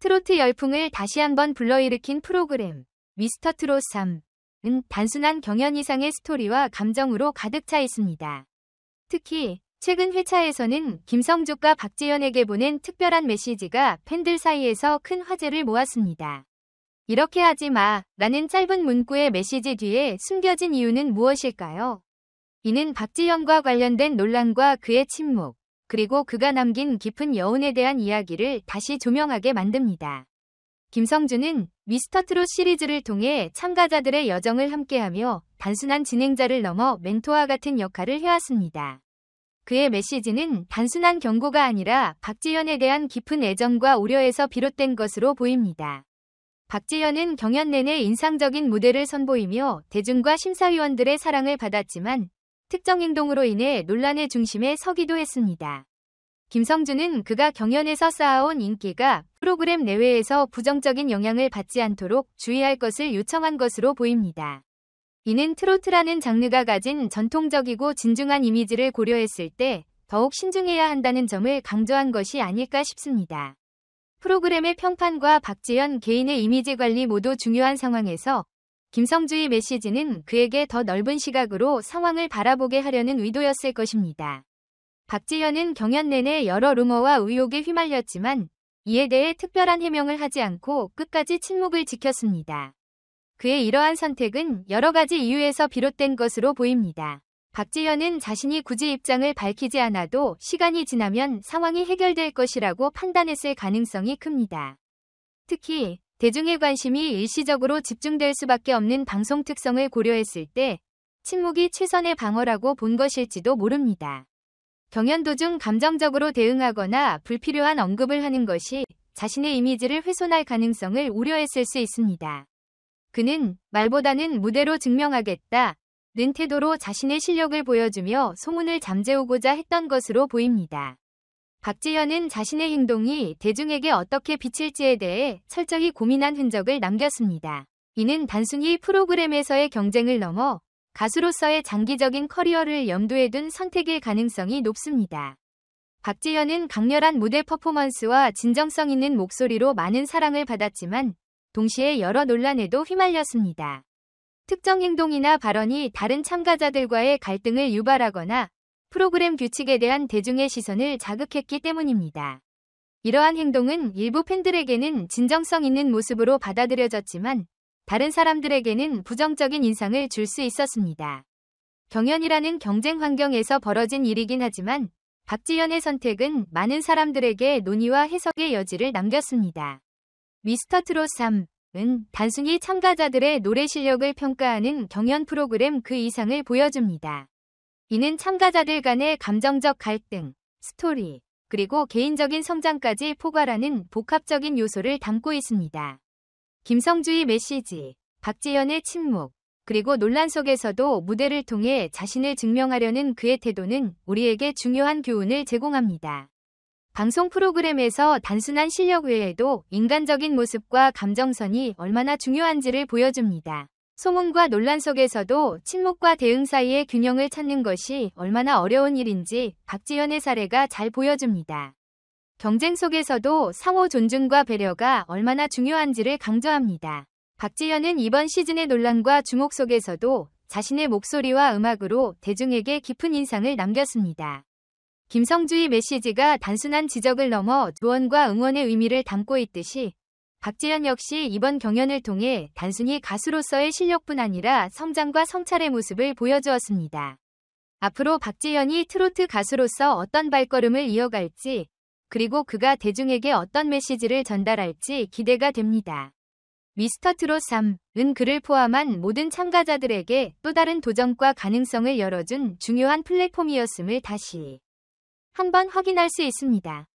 트로트 열풍을 다시 한번 불러일으킨 프로그램 미스터 트롯 3은 단순한 경연 이상의 스토리와 감정으로 가득 차 있습니다. 특히 최근 회차에서는 김성주가 박지현에게 보낸 특별한 메시지가 팬들 사이에서 큰 화제를 모았습니다. 이렇게 하지 마 라는 짧은 문구의 메시지 뒤에 숨겨진 이유는 무엇일까요? 이는 박지현과 관련된 논란과 그의 침묵, 그리고 그가 남긴 깊은 여운에 대한 이야기를 다시 조명하게 만듭니다. 김성주는 미스터 트롯 시리즈를 통해 참가자들의 여정을 함께하며 단순한 진행자를 넘어 멘토와 같은 역할을 해왔습니다. 그의 메시지는 단순한 경고가 아니라 박지현에 대한 깊은 애정과 우려에서 비롯된 것으로 보입니다. 박지현은 경연 내내 인상적인 무대를 선보이며 대중과 심사위원들의 사랑을 받았지만 특정 행동으로 인해 논란의 중심에 서기도 했습니다. 김성주는 그가 경연에서 쌓아온 인기가 프로그램 내외에서 부정적인 영향을 받지 않도록 주의할 것을 요청한 것으로 보입니다. 이는 트로트라는 장르가 가진 전통적이고 진중한 이미지를 고려했을 때 더욱 신중해야 한다는 점을 강조한 것이 아닐까 싶습니다. 프로그램의 평판과 박지현 개인의 이미지 관리 모두 중요한 상황에서 김성주의 메시지는 그에게 더 넓은 시각으로 상황을 바라보게 하려는 의도였을 것입니다. 박지현은 경연 내내 여러 루머와 의혹에 휘말렸지만 이에 대해 특별한 해명을 하지 않고 끝까지 침묵을 지켰습니다. 그의 이러한 선택은 여러 가지 이유에서 비롯된 것으로 보입니다. 박지현은 자신이 굳이 입장을 밝히지 않아도 시간이 지나면 상황이 해결될 것이라고 판단했을 가능성이 큽니다. 특히 대중의 관심이 일시적으로 집중될 수밖에 없는 방송 특성을 고려했을 때 침묵이 최선의 방어라고 본 것일지도 모릅니다. 경연 도중 감정적으로 대응하거나 불필요한 언급을 하는 것이 자신의 이미지를 훼손할 가능성을 우려했을 수 있습니다. 그는 말보다는 무대로 증명하겠다는 태도로 자신의 실력을 보여주며 소문을 잠재우고자 했던 것으로 보입니다. 박지현은 자신의 행동이 대중에게 어떻게 비칠지에 대해 철저히 고민한 흔적을 남겼습니다. 이는 단순히 프로그램에서의 경쟁을 넘어 가수로서의 장기적인 커리어를 염두에 둔 선택일 가능성이 높습니다. 박지현은 강렬한 무대 퍼포먼스와 진정성 있는 목소리로 많은 사랑을 받았지만 동시에 여러 논란에도 휘말렸습니다. 특정 행동이나 발언이 다른 참가자들과의 갈등을 유발하거나 프로그램 규칙에 대한 대중의 시선을 자극했기 때문입니다. 이러한 행동은 일부 팬들에게는 진정성 있는 모습으로 받아들여졌지만 다른 사람들에게는 부정적인 인상을 줄 수 있었습니다. 경연이라는 경쟁 환경에서 벌어진 일이긴 하지만 박지현의 선택은 많은 사람들에게 논의와 해석의 여지를 남겼습니다. 미스터 트롯 3은 단순히 참가자들의 노래 실력을 평가하는 경연 프로그램 그 이상을 보여줍니다. 이는 참가자들 간의 감정적 갈등, 스토리, 그리고 개인적인 성장까지 포괄하는 복합적인 요소를 담고 있습니다. 김성주의 메시지, 박지현의 침묵, 그리고 논란 속에서도 무대를 통해 자신을 증명하려는 그의 태도는 우리에게 중요한 교훈을 제공합니다. 방송 프로그램에서 단순한 실력 외에도 인간적인 모습과 감정선이 얼마나 중요한지를 보여줍니다. 소문과 논란 속에서도 침묵과 대응 사이의 균형을 찾는 것이 얼마나 어려운 일인지 박지현의 사례가 잘 보여줍니다. 경쟁 속에서도 상호 존중과 배려가 얼마나 중요한지를 강조합니다. 박지현은 이번 시즌의 논란과 주목 속에서도 자신의 목소리와 음악으로 대중에게 깊은 인상을 남겼습니다. 김성주의 메시지가 단순한 지적을 넘어 조언과 응원의 의미를 담고 있듯이 박지현 역시 이번 경연을 통해 단순히 가수로서의 실력뿐 아니라 성장과 성찰의 모습을 보여주었습니다. 앞으로 박지현이 트로트 가수로서 어떤 발걸음을 이어갈지, 그리고 그가 대중에게 어떤 메시지를 전달할지 기대가 됩니다. 미스터 트롯 3은 그를 포함한 모든 참가자들에게 또 다른 도전과 가능성을 열어준 중요한 플랫폼이었음을 다시 한번 확인할 수 있습니다.